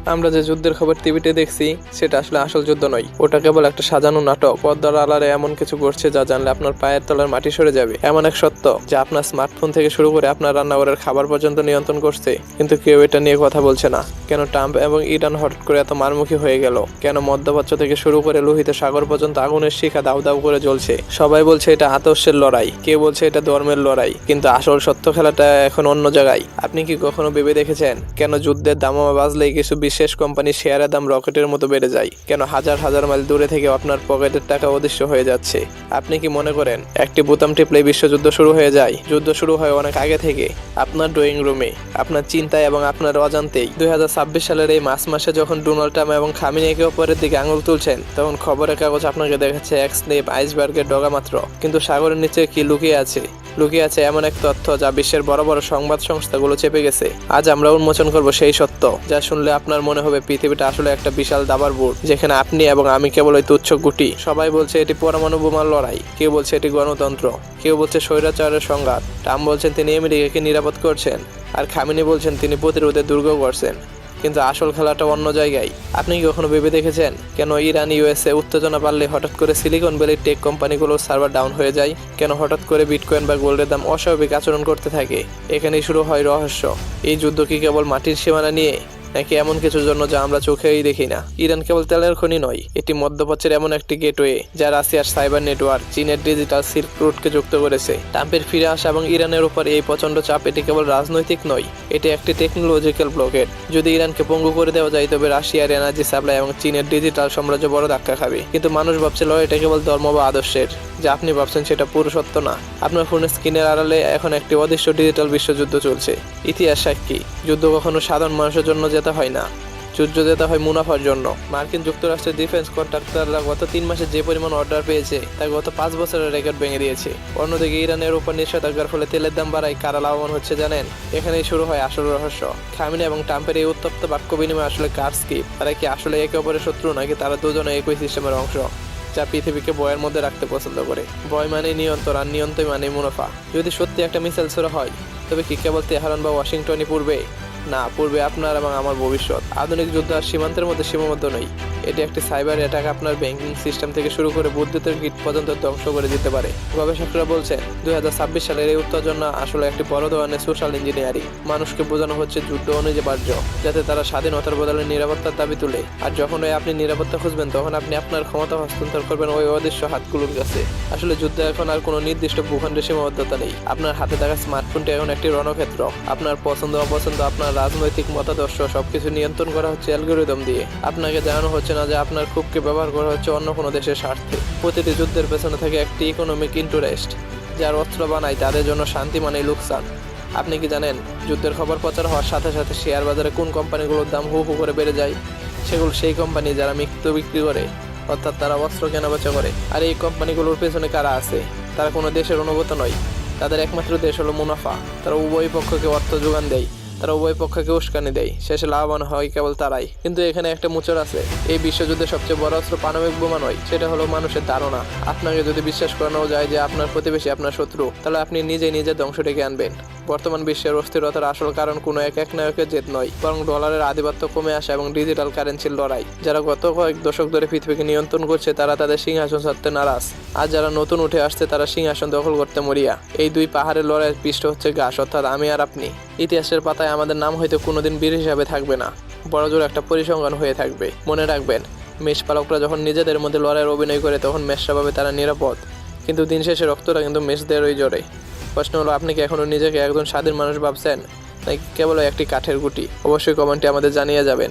আমরা যে যুদ্ধের খবর টিভিতে দেখছি সেটা আসলে আসল যুদ্ধ নয়, ওটা কেবল একটা সাজানো নাটক। পর্দার আড়ালে এমন কিছু ঘটছে যা জানলে আপনার পায়ের তলার মাটি সরে যাবে। এমন এক সত্য যা আপনার স্মার্টফোন থেকে শুরু করে আপনার রান্নাঘরের খাবার পর্যন্ত নিয়ন্ত্রণ করছে, কিন্তু কেউ এটা নিয়ে কথা বলছে না। কেন ট্রাম্প এবং ইরান হঠাৎ করে এত মারমুখী হয়ে গেল? কেন মধ্যপ্রাচ্য থেকে শুরু করে লোহিত সাগর পর্যন্ত আগুনের শিখা দাউ দাউ করে জ্বলছে? সবাই বলছে এটা আদর্শের লড়াই, কেউ বলছে এটা ধর্মের লড়াই, কিন্তু আসল সত্য খেলাটা এখন অন্য জায়গায়। আপনি কি কখনো ভেবে দেখেছেন কেন যুদ্ধের দামামা বাজলেই কিছু বিশেষ কোম্পানির শেয়ারের দাম রকেটের মতো বেড়ে যায়? কেন হাজার হাজার মাইল দূরে থেকে আপনার পকেটের টাকা অদৃশ্য হয়ে যাচ্ছে? আপনি কি মনে করেন একটি বোতাম টিপলেই বিশ্বযুদ্ধ শুরু হয়ে যায়? যুদ্ধ শুরু হয় অনেক আগে থেকে, আপনার ড্রয়িং রুমে, আপনার চিন্তায় এবং আপনার অজান্তেই। 2026 সালের এই মার্চ মাসে যখন ডোনাল্ড ট্রাম্প এবং খামেনি একে অপরের দিকে আঙুল তুলছেন, তখন খবরের কাগজ আপনাকে দেখাচ্ছে এক স্নেপ আইসবার্গের ডগা মাত্র, কিন্তু সাগরের নিচে কি লুকিয়ে আছে এমন এক তথ্য যা বিশ্বের বড় বড় সংবাদ সংস্থাগুলো চেপে গেছে। আজ আমরা উন্মোচন করব সেই সত্য, যা শুনলে আপনার মনে হবে পৃথিবীটা আসলে একটা বিশাল দাবার বোর্ড, যেখানে আপনি এবং আমি কেবল ওই তুচ্ছ গুটি। সবাই বলছে এটি পরমাণু বোমার লড়াই, কেউ বলছে এটি গণতন্ত্র, কেউ বলছে স্বৈরাচারের সংঘাত। ট্রাম্প বলছেন তিনি আমেরিকাকে নিরাপদ করছেন, আর খামেনি বলছেন তিনি প্রতিরোধের দুর্গ করছেন, কিন্তু আসল খেলাটা অন্য জায়গায়। আপনি কি কখনো ভেবে দেখেছেন কেন ইরান ইউএসএ উত্তেজনা বাড়লে হঠাৎ করে সিলিকন ভ্যালির টেক কোম্পানিগুলোর সার্ভার ডাউন হয়ে যায়? কেন হঠাৎ করে বিটকয়েন বা গোল্ডের দাম অস্বাভাবিক আচরণ করতে থাকে? এখানেই শুরু হয় রহস্য। এই যুদ্ধ কি কেবল মাটির সীমানা নিয়ে, নাকি এমন কিছুর জন্য যা আমরা চোখেই দেখি না? ইরান কেবল তেলের খনি নয়, এটি মধ্যপ্রাচ্যের এমন একটি গেটওয়ে যা রাশিয়ার সাইবার নেটওয়ার্ক, চীনের ডিজিটাল সিল্ক রুটকে যুক্ত করেছে। ট্রাম্পের ফিরে আসা এবং ইরানের উপর এই প্রচন্ড চাপ, এটি কেবল রাজনৈতিক নয়, এটি একটি টেকনোলজিক্যাল ব্লকেড। যদি ইরানকে পঙ্গু করে দেওয়া যায়, তবে রাশিয়ার এনার্জি সাপ্লাই এবং চীনের ডিজিটাল সাম্রাজ্য বড় ধাক্কা খাবে। কিন্তু মানুষ ভাবছে লড়াইটা কেবল ধর্ম বা আদর্শের, যা আপনি ভাবছেন সেটা পুরো সত্য না। আপনার ফোনের স্ক্রিনের আড়ালে এখন একটি অদৃশ্য ডিজিটাল বিশ্বযুদ্ধ চলছে। ইতিহাস সাক্ষী, যুদ্ধ কখনো সাধারণ মানুষের জন্য যেতে হয় না, যুদ্ধ যেতে হয় মুনাফার জন্য। মার্কিন যুক্তরাষ্ট্রের ডিফেন্স কন্ট্রাক্টররা গত 3 মাসে যে পরিমাণ অর্ডার পেয়েছে তা গত 5 বছরের রেকর্ড ভেঙে দিয়েছে। অন্যদিকে ইরানের উপর নিষেধাজ্ঞার ফলে তেলের দাম বাড়ায় কারা লাভবান হচ্ছে জানেন? এখানেই শুরু হয় আসল রহস্য। খামেনি এবং ট্রাম্পের এই উত্তপ্ত বাক্য বিনিময় আসলে কার স্কিপ? তারা কি আসলে একে অপরের শত্রু, নাকি তারা দুজনে একই সিস্টেমের অংশ যা পৃথিবীকে বয়ের মধ্যে রাখতে পছন্দ করে? বয় মানে নিয়ন্ত্রণ, আর নিয়ন্ত্রণ মানে মুনাফা। যদি সত্যি একটা মিসাইল ছোড়া হয়, তবে কি কেবল তেহরান বা ওয়াশিংটনই পূর্বে? না, পূর্বে আপনার এবং আমার ভবিষ্যৎ। আধুনিক যুদ্ধ আর সীমান্তের মধ্যে সীমাবদ্ধ নয়, এটি একটি সাইবার অ্যাটাক আপনার ব্যাংকিং সিস্টেম থেকে শুরু করে বিদ্যুতের গ্রিড পর্যন্ত ধ্বংস করে দিতে পারে। গবেষকরা বলছেন 2026 সালের এই উত্তেজনা আসলে একটি বড় ধরনের সোশ্যাল ইঞ্জিনিয়ারিং। মানুষকে বোঝানো হচ্ছে যুদ্ধ অনিবার্য, যাতে তারা স্বাধীনতার বদলে নিরাপত্তার দাবি তুলে। আর যখন আপনি নিরাপত্তা খুঁজবেন, তখন আপনি আপনার ক্ষমতা হস্তান্তর করবেন ওই অদৃশ্য হাতগুলোর কাছে। আসলে যুদ্ধ এখন আর কোনো নির্দিষ্ট ভূখণ্ডের সীমাবদ্ধতা নেই। আপনার হাতে থাকা স্মার্টফোনটি এখন একটি রণক্ষেত্র। আপনার পছন্দ অপছন্দ, আপনার রাজনৈতিক মতাদর্শ সবকিছু নিয়ন্ত্রণ করা হচ্ছে অ্যালগরিদম দিয়ে। আপনাকে জানানো হচ্ছে না যে আপনার ক্ষোভকে ব্যবহার করা হচ্ছে অন্য কোনো দেশের স্বার্থে। প্রতিটি যুদ্ধের পেছনে থাকে একটি ইকোনমিক ইন্টারেস্ট। যার অস্ত্র বানায় তাদের জন্য শান্তি মানেই লোকসান। আপনি কি জানেন যুদ্ধের খবর প্রচার হওয়ার সাথে সাথে শেয়ার বাজারে কোন কোম্পানিগুলোর দাম হু হু করে বেড়ে যায়? সেগুলো সেই কোম্পানি যারা মৃত্যু বিক্রি করে, অর্থাৎ তারা অস্ত্র কেনাবেচা করে। আর এই কোম্পানিগুলোর পেছনে কারা আছে? তারা কোনো দেশের অনুগত নয়, তাদের একমাত্র দেশ হলো মুনাফা। তারা উভয় পক্ষকে অর্থ যোগান দেয়, তারা উভয় পক্ষকে উস্কানি দেয়, শেষে লাভবান হয় কেবল তারাই। কিন্তু এখানে একটা মোচড় আছে। এই বিশ্বযুদ্ধের সবচেয়ে বড় অস্ত্র পারমাণবিক বোমা নয়, সেটা হলো মানুষের ধারণা। আপনাকে যদি বিশ্বাস করানো যায় যে আপনার প্রতিবেশী আপনার শত্রু, তাহলে আপনি নিজেই নিজের ধ্বংস ডেকে আনবেন। বর্তমান বিশ্বের অস্থিরতার আসল কারণ কোনো এক নায়কের জেদ নয়, বরং ডলারের আধিপত্য কমে আসা এবং ডিজিটাল কারেন্সির লড়াই। যারা গত কয়েক দশক ধরে পৃথিবীকে নিয়ন্ত্রণ করছে, তারা তাদের সিংহাসন ছাড়তে নারাজ। আর যারা নতুন উঠে আসছে, তারা সিংহাসন দখল করতে মরিয়া। এই দুই পাহাড়ের লড়াইয়ের পৃষ্ঠ হচ্ছে ঘাস, অর্থাৎ আমি আর আপনি। ইতিহাসের পাতায় আমাদের নাম হয়তো কোনোদিন বীর হিসাবে থাকবে না, বড়জোর একটা পরিসংখ্যান হয়ে থাকবে। মনে রাখবেন, মেষপালকরা যখন নিজেদের মধ্যে লড়াইয়ের অভিনয় করে, তখন মেষরা ভাবে তারা নিরাপদ, কিন্তু দিন শেষে রক্তটা কিন্তু মেষদেরই জড়ে। প্রশ্ন হলো, আপনি কি এখনো নিজেকে একজন স্বাধীন মানুষ ভাবছেন, নাকি কেবল একটি কাঠের গুটি? অবশ্যই কমেন্টে আমাদের জানিয়ে যাবেন।